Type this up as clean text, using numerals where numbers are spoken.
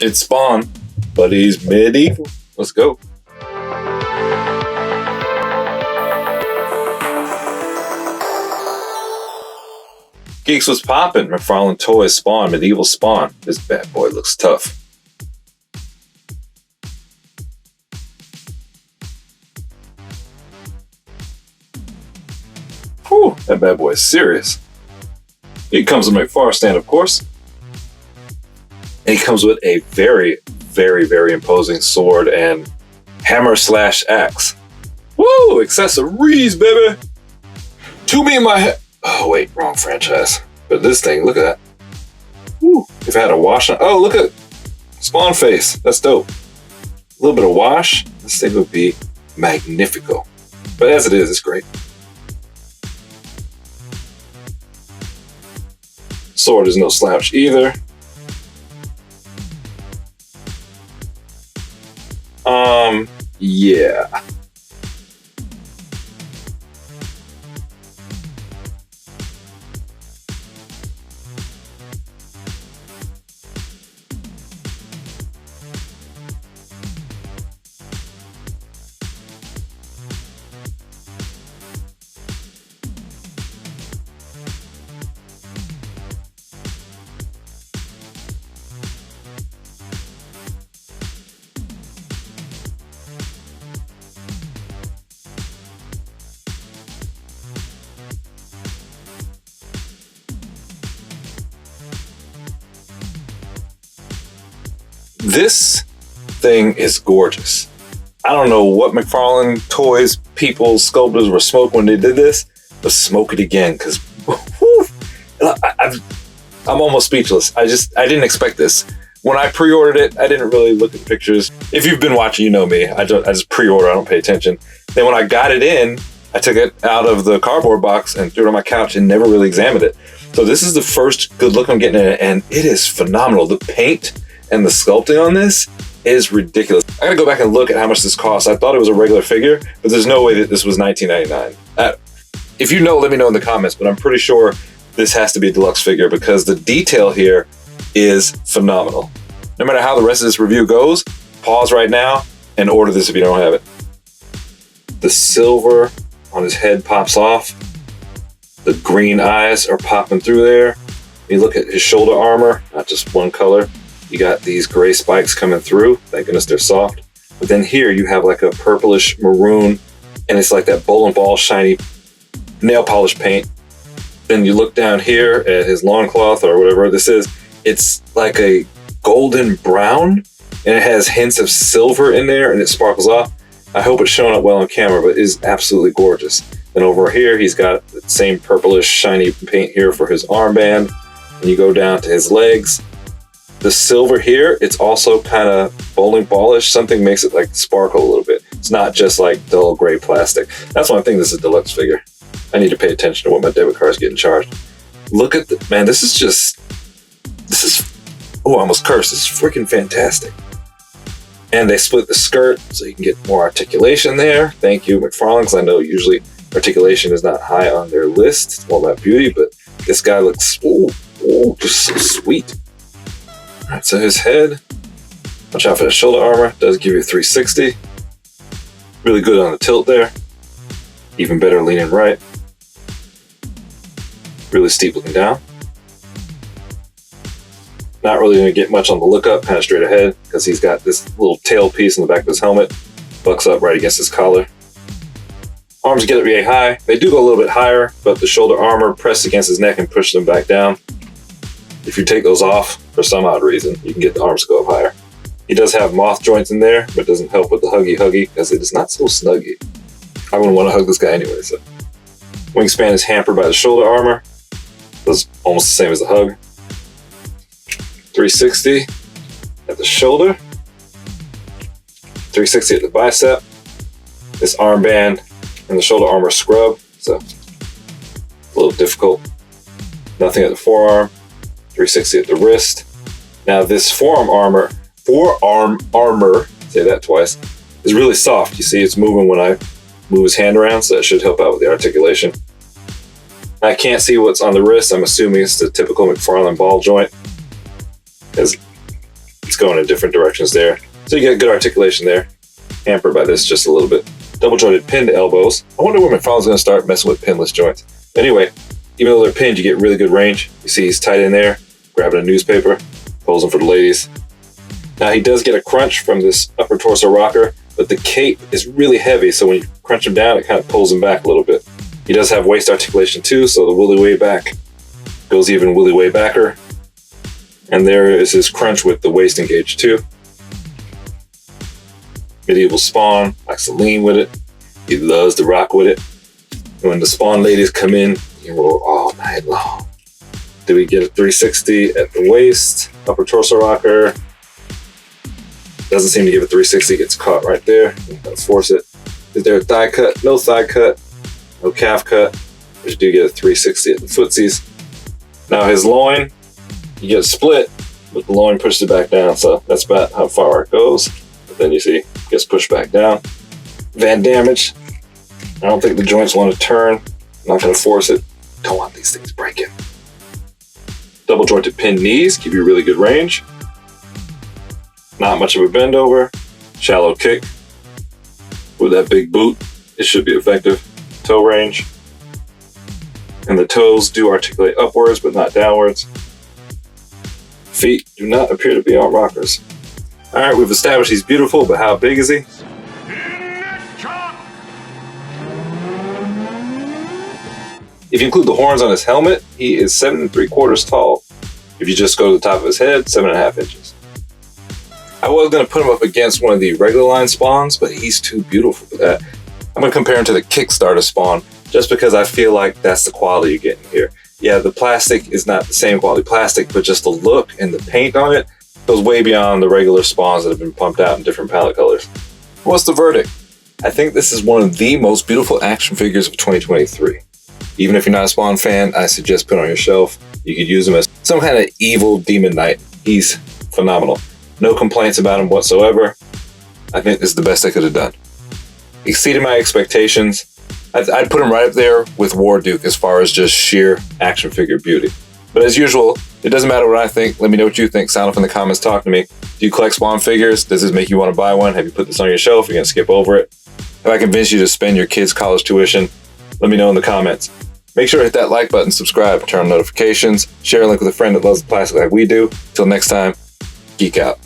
It's Spawn, but he's medieval. Let's go. Geeks was poppin'. McFarlane Toys Spawn, medieval Spawn. This bad boy looks tough. Whew, that bad boy is serious. He comes with McFarlane stand, of course. And he comes with a very, very, very imposing sword and hammer/axe. Woo! Accessories, baby! To me in my head. Oh, wait, wrong franchise. But this thing, look at that. Woo! If I had a wash on. Oh, look at Spawn face. That's dope. A little bit of wash. This thing would be magnifico. But as it is, it's great. Sword is no slouch either. Yeah. This thing is gorgeous. I don't know what McFarlane Toys people, sculptors were smoking when they did this, but smoke it again, because I'm almost speechless. I didn't expect this. When I pre-ordered it, I didn't really look at the pictures. If you've been watching, you know me. I just pre-order, I don't pay attention. Then when I got it in, I took it out of the cardboard box and threw it on my couch and never really examined it. So this is the first good look I'm getting at it, and it is phenomenal. The paint and the sculpting on this is ridiculous. I gotta go back and look at how much this costs. I thought it was a regular figure, but there's no way that this was $19.99. If you know, let me know in the comments, but I'm pretty sure this has to be a deluxe figure because the detail here is phenomenal. No matter how the rest of this review goes, pause right now and order this if you don't have it. The silver on his head pops off. The green eyes are popping through there. You look at his shoulder armor, not just one color. You got these gray spikes coming through. Thank goodness they're soft. But then here you have like a purplish maroon, and it's like that bowling ball shiny nail polish paint. Then you look down here at his loincloth or whatever this is. It's like a golden brown, and it has hints of silver in there, and it sparkles off. I hope it's showing up well on camera, but it is absolutely gorgeous. Then over here, he's got the same purplish shiny paint here for his armband. And you go down to his legs. The silver here, it's also kind of bowling ballish. Something makes it like sparkle a little bit. It's not just like dull gray plastic. That's why I think this is a deluxe figure. I need to pay attention to what my debit card is getting charged. Look at the, man, this is, oh, I almost cursed. This is freaking fantastic. And they split the skirt so you can get more articulation there. Thank you, McFarlane, because I know usually articulation is not high on their list. It's more about beauty, but this guy looks, just so sweet. All right, so his head, watch out for the shoulder armor, does give you a 360. Really good on the tilt there. Even better leaning right. Really steep looking down. Not really going to get much on the look up, kind of straight ahead, because he's got this little tail piece in the back of his helmet. Bucks up right against his collar. Arms get up really high. They do go a little bit higher, but the shoulder armor pressed against his neck and pushes them back down. If you take those off, for some odd reason, you can get the arms to go up higher. He does have moth joints in there, but doesn't help with the huggy, because it is not so snuggy. I wouldn't want to hug this guy anyway, so. Wingspan is hampered by the shoulder armor. That's almost the same as the hug. 360 at the shoulder. 360 at the bicep. This armband and the shoulder armor scrub, so a little difficult. Nothing at the forearm. 360 at the wrist. Now this forearm armor, say that twice, is really soft. You see it's moving when I move his hand around, so that should help out with the articulation. I can't see what's on the wrist. I'm assuming it's the typical McFarlane ball joint, because feet's going in different directions there. So you get good articulation there. Hampered by this just a little bit. Double jointed pinned elbows. I wonder when McFarlane's going to start messing with pinless joints. Anyway, even though they're pinned, you get really good range. You see he's tight in there, grabbing a newspaper, posing for the ladies. Now he does get a crunch from this upper torso rocker, but the cape is really heavy, so when you crunch him down, it kind of pulls him back a little bit. He does have waist articulation too, so the willy way back goes even willy way backer. And there is his crunch with the waist engaged too. Medieval Spawn likes to lean with it. He loves to rock with it. And when the Spawn ladies come in, he roll all night long. Do we get a 360 at the waist? Upper torso rocker. Doesn't seem to give a 360, gets caught right there. Let's force it. Is there a thigh cut? No thigh cut. No calf cut. But you do get a 360 at the footsies. Now his loin, you get a split, but the loin pushes it back down, so that's about how far it goes. But then you see, it gets pushed back down. Van damage. I don't think the joints want to turn. I'm not going to force it. Don't want these things breaking. Double jointed pinned knees give you really good range. Not much of a bend over. Shallow kick. With that big boot, it should be effective. Toe range. And the toes do articulate upwards, but not downwards. Feet do not appear to be on rockers. All right, we've established he's beautiful, but how big is he? If you include the horns on his helmet, he is 7 3/4 tall. If you just go to the top of his head, 7.5 inches. I was going to put him up against one of the regular line spawns, but he's too beautiful for that. I'm going to compare him to the Kickstarter spawn, just because I feel like that's the quality you're getting here. Yeah, the plastic is not the same quality plastic, but just the look and the paint on it goes way beyond the regular spawns that have been pumped out in different palette colors. What's the verdict? I think this is one of the most beautiful action figures of 2023. Even if you're not a Spawn fan, I suggest put it on your shelf. You could use him as some kind of evil demon knight. He's phenomenal. No complaints about him whatsoever. I think this is the best I could have done. Exceeded my expectations. I'd put him right up there with War Duke as far as just sheer action figure beauty. But as usual, it doesn't matter what I think. Let me know what you think. Sound off in the comments. Talk to me. Do you collect Spawn figures? Does this make you want to buy one? Have you put this on your shelf? You're going to skip over it? Have I convinced you to spend your kids' college tuition? Let me know in the comments. Make sure to hit that like button, subscribe, turn on notifications, share a link with a friend that loves the plastic like we do. Till next time, geek out.